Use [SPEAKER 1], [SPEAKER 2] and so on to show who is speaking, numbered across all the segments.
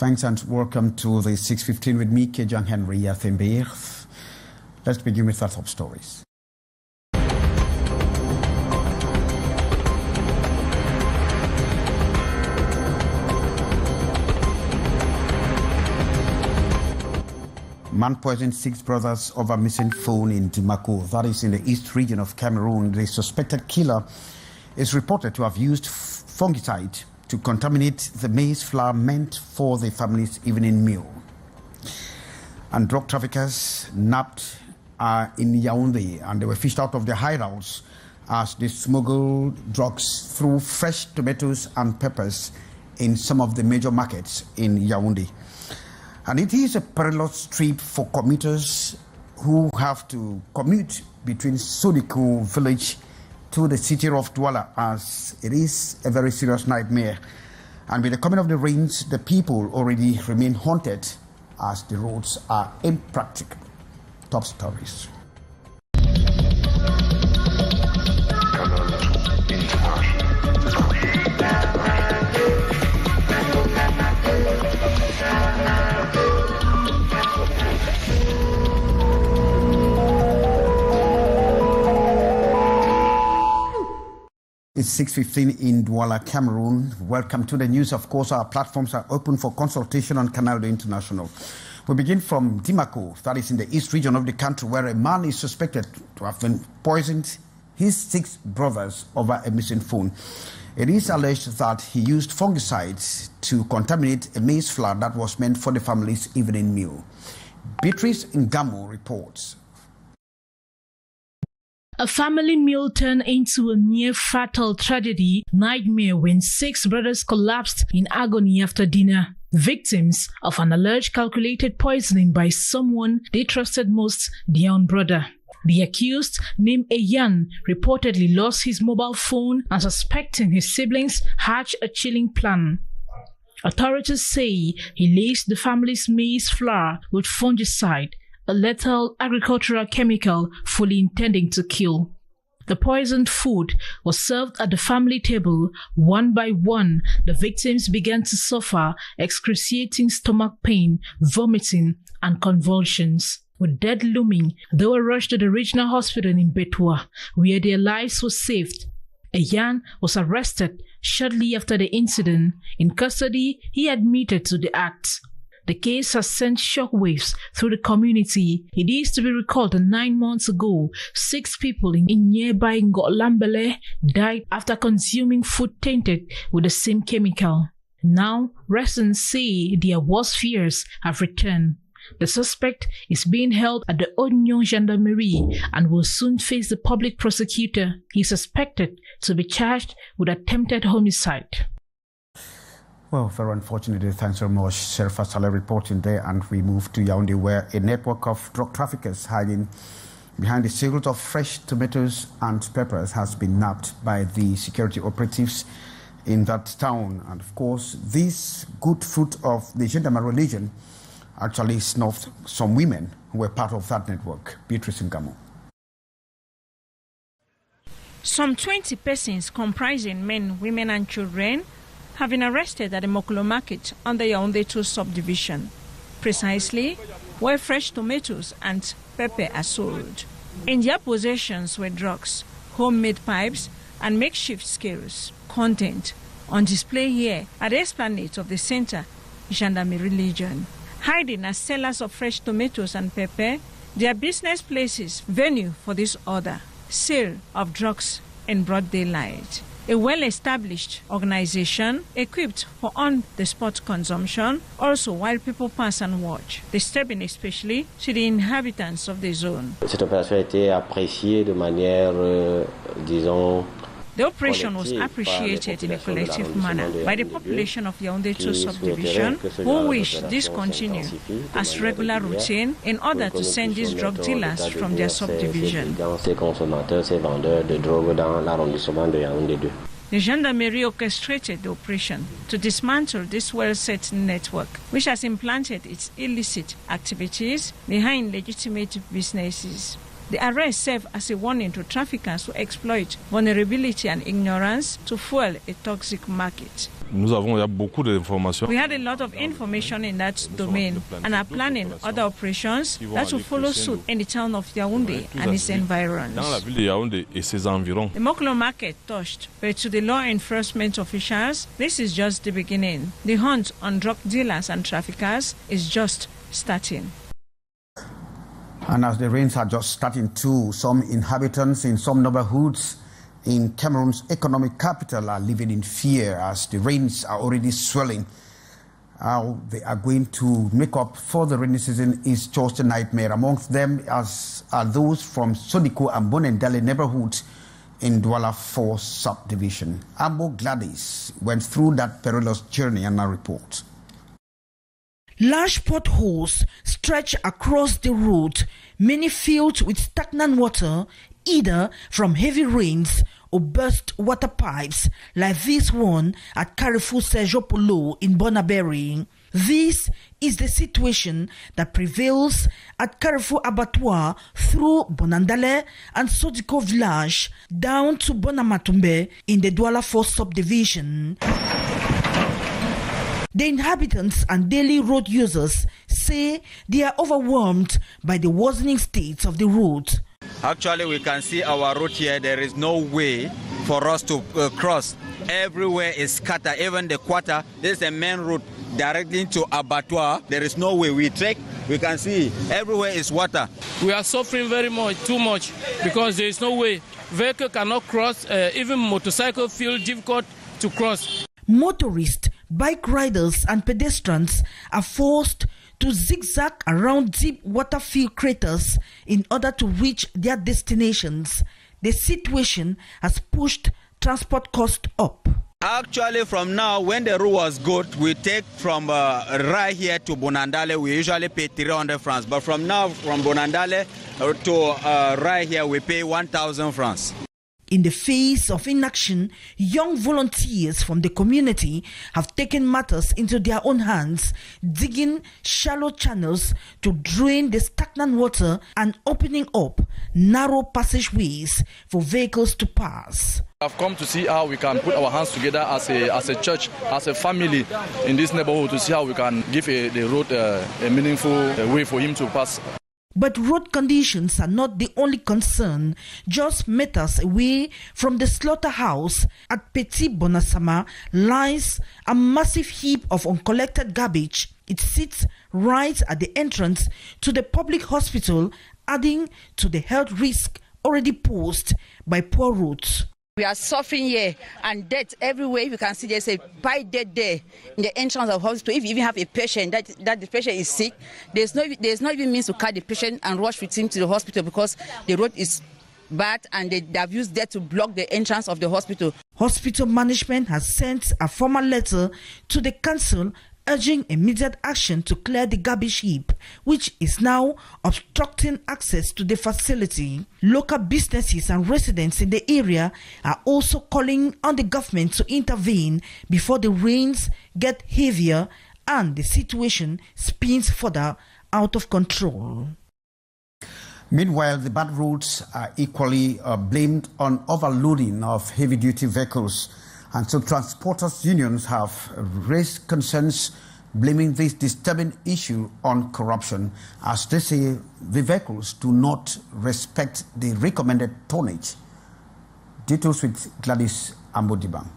[SPEAKER 1] Thanks and welcome to the 6:15 with me, Kejang Henry Yathembeer. Let's begin with our top stories. Man poisoned 6 brothers over missing phone in Dimako, that is in the east region of Cameroon. The suspected killer is reported to have used fungicide to contaminate the maize flour meant for the family's evening meal. And drug traffickers nabbed in Yaounde, and they were fished out of their hideouts as they smuggled drugs through fresh tomatoes and peppers in some of the major markets in Yaounde. And it is a perilous trip for commuters who have to commute between Sodiku village to the city of Douala, as it is a very serious nightmare. And with the coming of the rains, the people already remain haunted as the roads are impracticable. Top stories. It's 6:15 in Douala, Cameroon. Welcome to the news. Of course, our platforms are open for consultation on Canal International. We begin from Dimako, that is in the east region of the country, where a man is suspected to have been poisoned his 6 brothers over a missing phone. It is alleged that he used fungicides to contaminate a maize flour that was meant for the family's evening meal. Beatrice Ngamo reports.
[SPEAKER 2] A family meal turned into a near-fatal tragedy nightmare when 6 brothers collapsed in agony after dinner, victims of an alleged calculated poisoning by someone they trusted most, their own brother. The accused, named Yaounde, reportedly lost his mobile phone and, suspecting his siblings, hatched a chilling plan. Authorities say he laced the family's maize flour with fungicide, a lethal agricultural chemical fully intending to kill. The poisoned food was served at the family table. One by one, the victims began to suffer excruciating stomach pain, vomiting, and convulsions. With death looming, they were rushed to the regional hospital in Betua, where their lives were saved. Yaounde was arrested shortly after the incident. In custody, he admitted to the act. The case has sent shockwaves through the community. It is to be recalled that 9 months ago, 6 people in nearby Ngolambele died after consuming food tainted with the same chemical. Now, residents say their worst fears have returned. The suspect is being held at the Oignon Gendarmerie and will soon face the public prosecutor. He is suspected to be charged with attempted homicide.
[SPEAKER 1] Well, very unfortunately, thanks very much, Sherifa Saleh reporting there, and we move to Yaounde, where a network of drug traffickers hiding behind the sales of fresh tomatoes and peppers has been nabbed by the security operatives in that town. And of course, this good fruit of the Gendarmerie religion actually snuffed some women who were part of that network. Beatrice Ngamo.
[SPEAKER 3] Some 20 persons comprising men, women and children have been arrested at the Mokolo market on the Yaounde tous subdivision, precisely where fresh tomatoes and pepper are sold. In their possessions were drugs, homemade pipes and makeshift scales. Content on display here at the esplanade of the center, Gendarmerie Religion. Hiding as sellers of fresh tomatoes and pepper, their business places venue for this order, sale of drugs in broad daylight. A well-established organization equipped for on-the-spot consumption, also while people pass and watch, disturbing especially to the inhabitants of the zone.
[SPEAKER 4] Cette opération a été appréciée de manière, disons,
[SPEAKER 3] The operation was appreciated in a collective manner by the population of Yaounde tous subdivision, who wish this continue as regular routine in order to send these drug dealers from their subdivision. The Gendarmerie orchestrated the operation to dismantle this well-set network, which has implanted its illicit activities behind legitimate businesses. The arrest served as a warning to traffickers who exploit vulnerability and ignorance to fuel a toxic market.
[SPEAKER 5] Nous avons beaucoup d'informations.
[SPEAKER 3] We had a lot of information in that domain and are planning other operations that will follow suit in the town of Yaounde and its environs.
[SPEAKER 5] Dans la ville de Yaounde et ses environs.
[SPEAKER 3] The Moklo market touched, but to the law enforcement officials, this is just the beginning. The hunt on drug dealers and traffickers is just starting.
[SPEAKER 1] And as the rains are just starting too, some inhabitants in some neighborhoods in Cameroon's economic capital are living in fear as the rains are already swelling. How they are going to make up for the rainy season is just a nightmare. Amongst them are those from Sodiko and Bonendale neighborhoods in Douala 4 subdivision. Ambo Gladys went through that perilous journey and a report.
[SPEAKER 2] Large potholes stretch across the road, many filled with stagnant water, either from heavy rains or burst water pipes, like this one at Carrefour Sergio in Bonaberi. This is the situation that prevails at Carrefour Abattoir through Bonandale and Sodiko village down to Bonamatumbe in the Douala 4 subdivision. The inhabitants and daily road users say they are overwhelmed by the worsening state of the road.
[SPEAKER 6] Actually, we can see our road here. There is no way for us to cross. Everywhere is scattered. Even the quarter, this is the main road directly to Abattoir. There is no way we trek. We can see everywhere is water.
[SPEAKER 7] We are suffering very much, too much, because there is no way. Vehicle cannot cross. Even motorcycle feel difficult to cross.
[SPEAKER 2] Motorists, bike riders and pedestrians are forced to zigzag around deep water-filled craters in order to reach their destinations. The situation has pushed transport costs up.
[SPEAKER 6] Actually, from now, when the road was good, we take from right here to Bonandale, we usually pay 300 francs. But from now, from Bonandale to right here, we pay 1,000 francs.
[SPEAKER 2] In the face of inaction, young volunteers from the community have taken matters into their own hands, digging shallow channels to drain the stagnant water and opening up narrow passageways for vehicles to pass.
[SPEAKER 8] I've come to see how we can put our hands together as a church, as a family in this neighborhood to see how we can give the road a meaningful way for him to pass.
[SPEAKER 2] But road conditions are not the only concern. Just meters away from the slaughterhouse at Petit Bonasama lies a massive heap of uncollected garbage. It sits right at the entrance to the public hospital, adding to the health risk already posed by poor roads.
[SPEAKER 9] We are suffering here and death everywhere. You can see there's a pipe dead there in the entrance of the hospital. If you even have a patient that the patient is sick, there's not even means to carry the patient and rush with him to the hospital because the road is bad and they have used that to block the entrance of the hospital.
[SPEAKER 2] Hospital management has sent a formal letter to the council urging immediate action to clear the garbage heap, which is now obstructing access to the facility. Local businesses and residents in the area are also calling on the government to intervene before the rains get heavier and the situation spins further out of control.
[SPEAKER 1] Meanwhile, the bad roads are equally blamed on overloading of heavy-duty vehicles. And so transporters' unions have raised concerns blaming this disturbing issue on corruption, as they say the vehicles do not respect the recommended tonnage. Details with Gladys Ambodibang.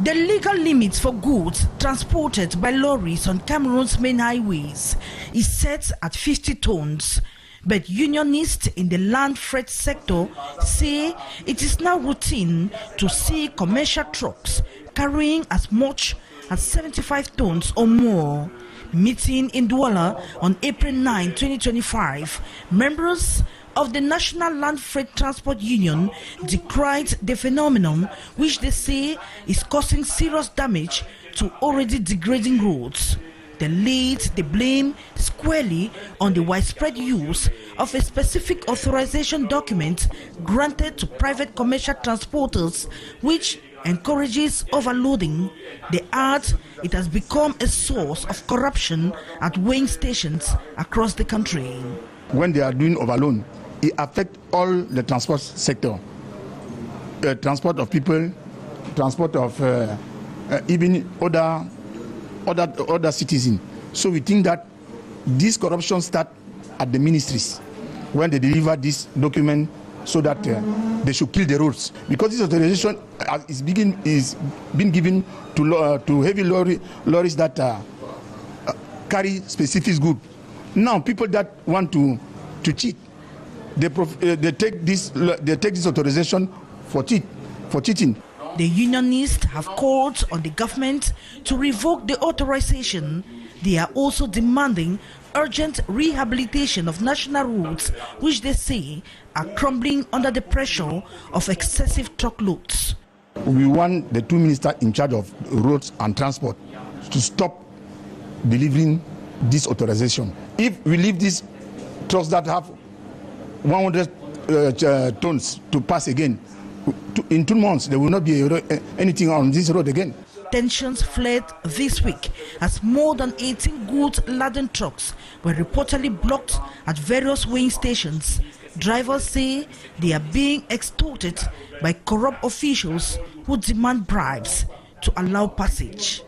[SPEAKER 2] The legal limits for goods transported by lorries on Cameroon's main highways is set at 50 tons. But unionists in the land freight sector say it is now routine to see commercial trucks carrying as much as 75 tons or more. Meeting in Douala on April 9, 2025, members of the National Land Freight Transport Union decried the phenomenon, which they say is causing serious damage to already degrading roads. They laid the blame squarely on the widespread use of a specific authorization document granted to private commercial transporters, which encourages overloading. They add it has become a source of corruption at weighing stations across the country.
[SPEAKER 10] When they are doing overload, it affects all the transport sector, the transport of people transport of even other citizens. So we think that this corruption starts at the ministries when they deliver this document, so that they should kill the roads, because this authorization is being given to heavy lorries that carry specific goods. Now people that want to cheat, they take this authorization for cheating.
[SPEAKER 11] The unionists have called on the government to revoke the authorization. They are also demanding urgent rehabilitation of national roads, which they say are crumbling under the pressure of excessive truckloads.
[SPEAKER 10] We want the two ministers in charge of roads and transport to stop delivering this authorization. If we leave these trucks that have 100 tons to pass again, in 2 months there will not be anything on this road again.
[SPEAKER 11] Tensions flared this week as more than 18 goods-laden trucks were reportedly blocked at various weighing stations. Drivers say they are being extorted by corrupt officials who demand bribes to allow passage.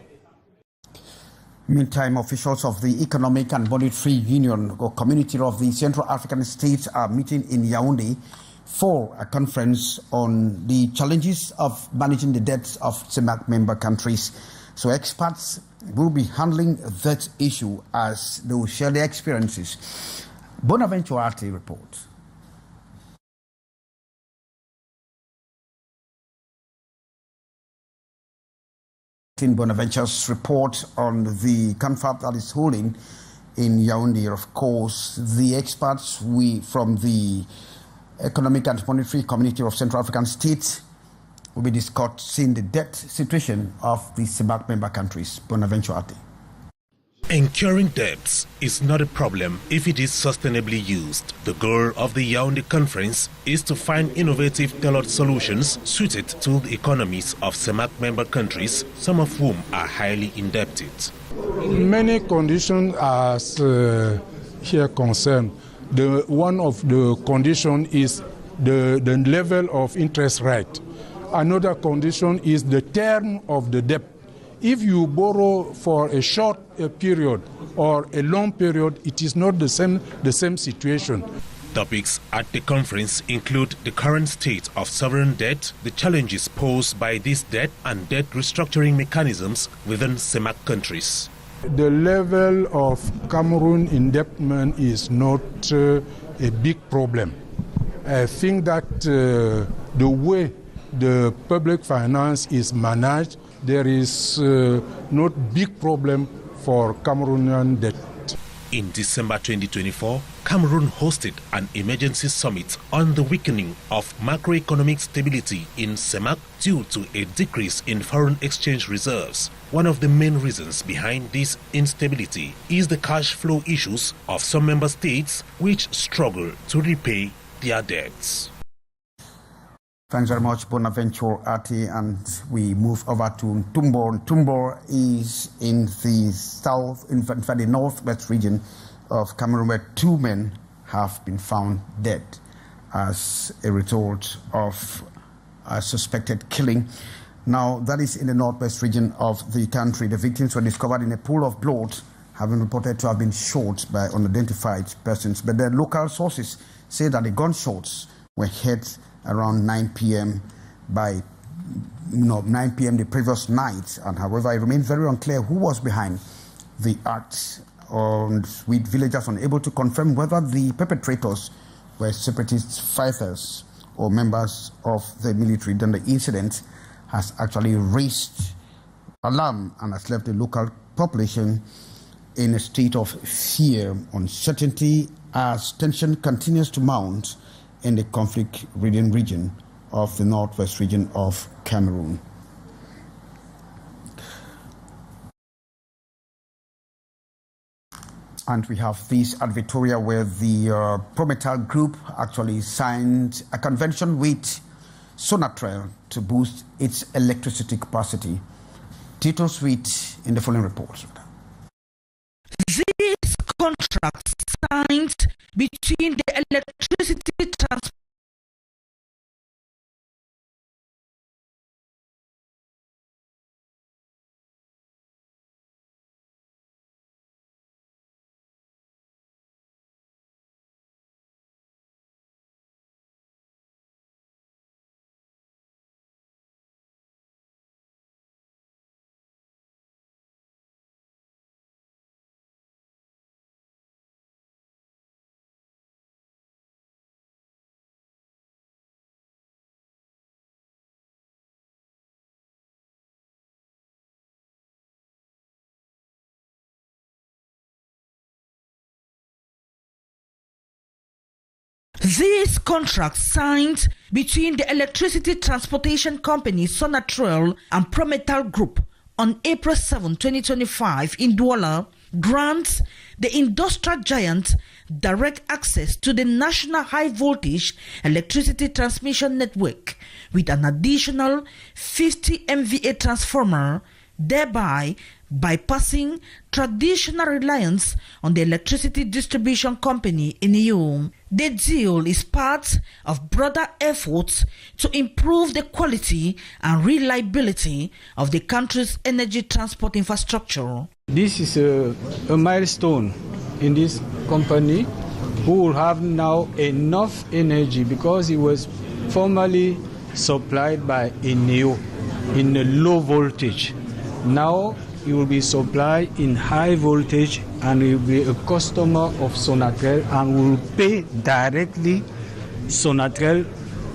[SPEAKER 1] Meantime, officials of the Economic and Monetary Union or Community of the Central African States are meeting in Yaounde for a conference on the challenges of managing the debts of CEMAC member countries. So experts will be handling that issue as they will share their experiences. Bonaventure Arte reports. In Bonaventure's report on the conference that is holding in Yaounde, of course, the experts from the Economic and Monetary Community of Central African States will be discussing the debt situation of the CEMAC member countries. Bonaventure Arte.
[SPEAKER 12] Incurring debts is not a problem if it is sustainably used. The goal of the Yaounde conference is to find innovative tailored solutions suited to the economies of CEMAC member countries, some of whom are highly indebted.
[SPEAKER 13] Many conditions are here concerned. One of the conditions is the level of interest rate. Another condition is the term of the debt. If you borrow for a short period or a long period, it is not the same situation.
[SPEAKER 12] Topics at the conference include the current state of sovereign debt, the challenges posed by this debt, and debt restructuring mechanisms within CEMAC countries.
[SPEAKER 13] The level of Cameroon indebtedness is not a big problem. I think that the way the public finance is managed, there is not big problem for Cameroonian debt.
[SPEAKER 12] In December 2024, Cameroon hosted an emergency summit on the weakening of macroeconomic stability in CEMAC due to a decrease in foreign exchange reserves. One of the main reasons behind this instability is the cash flow issues of some member states which struggle to repay their debts.
[SPEAKER 1] Thanks very much, Bonaventure Ati, and we move over to Tumbo. Tumbo is in the south, in fact, the northwest region of Cameroon, where 2 men have been found dead as a result of a suspected killing. Now, that is in the northwest region of the country. The victims were discovered in a pool of blood, having reported to have been shot by unidentified persons. But the local sources say that the gunshots were heard around 9 p.m. by 9 p.m. the previous night, and however it remains very unclear who was behind the act, with villagers unable to confirm whether the perpetrators were separatist fighters or members of the military. Then the incident has actually raised alarm and has left the local population in a state of fear, uncertainty, as tension continues to mount in the conflict-ridden region of the northwest region of Cameroon. And we have this at Victoria, where the Prometal Group actually signed a convention with Sonatrach to boost its electricity capacity. Tito Sweet in the following report.
[SPEAKER 11] This contract signed between the electricity This contract signed between the electricity transportation company Sonatrach and Prometal Group on April 7, 2025 in Douala grants the industrial giant direct access to the national high voltage electricity transmission network with an additional 50 MVA transformer, thereby bypassing traditional reliance on the electricity distribution company in Yaounde. The deal is part of broader efforts to improve the quality and reliability of the country's energy transport infrastructure.
[SPEAKER 14] This is a milestone in this company who will have now enough energy because it was formerly supplied by Eneo in a low voltage. Now it will be supplied in high voltage and will be a customer of Sonatrach and will pay directly Sonatrach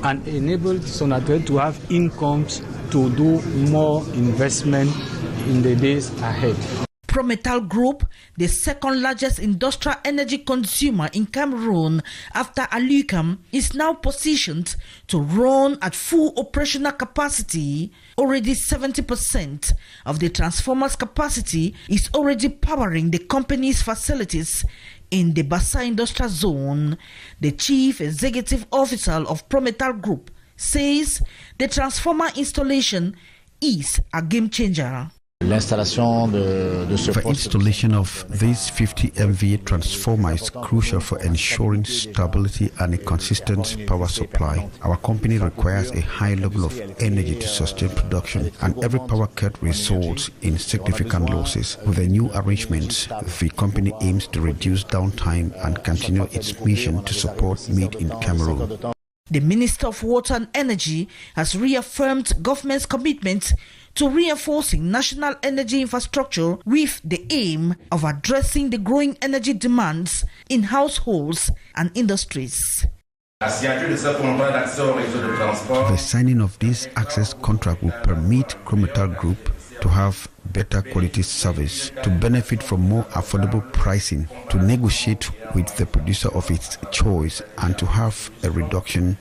[SPEAKER 14] and enable Sonatrach to have incomes to do more investment in the days ahead.
[SPEAKER 11] Prometal Group, the second largest industrial energy consumer in Cameroon after Alucam, is now positioned to run at full operational capacity. Already 70% of the transformer's capacity is already powering the company's facilities in the Bassa Industrial Zone. The chief executive officer of Prometal Group says the transformer installation is a game changer.
[SPEAKER 1] The installation of this 50 MVA transformer is crucial for ensuring stability and a consistent power supply. Our company requires a high level of energy to sustain production, and every power cut results in significant losses. With the new arrangements, the company aims to reduce downtime and continue its mission to support meat in Cameroon.
[SPEAKER 11] The Minister of Water and Energy has reaffirmed government's commitment to reinforcing national energy infrastructure with the aim of addressing the growing energy demands in households and industries.
[SPEAKER 1] The signing of this access contract will permit Prometal Group to have better quality service, to benefit from more affordable pricing, to negotiate with the producer of its choice, and to have a reduction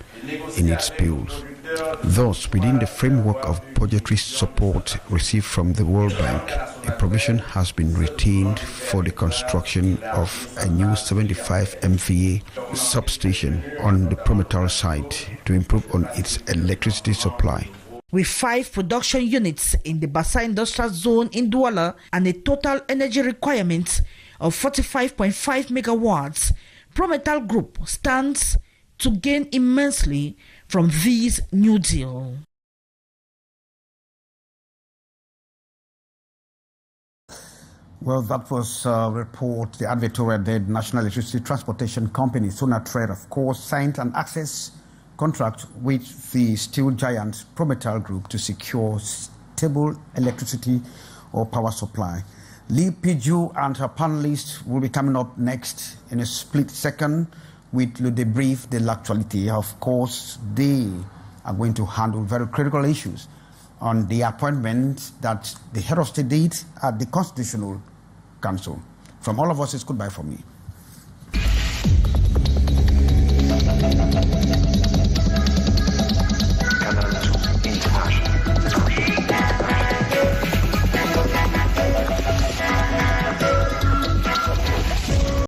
[SPEAKER 1] in its bills. Thus, within the framework of budgetary support received from the World Bank, a provision has been retained for the construction of a new 75 MVA substation on the Prometal site to improve on its electricity supply.
[SPEAKER 11] With 5 production units in the Bassa Industrial Zone in Douala and a total energy requirement of 45.5 megawatts, Prometal Group stands to gain immensely from this new deal.
[SPEAKER 1] Well, that was a report the advertorial did. National Electricity Transportation Company, Sonatrach, of course, signed an access contract with the steel giant Prometal Group to secure stable electricity or power supply. Lee Piju and her panelists will be coming up next in a split second with Le Debrief de l'Actualité. Of course, they are going to handle very critical issues on the appointment that the head of state did at the Constitutional Council. From all of us, it's goodbye for me.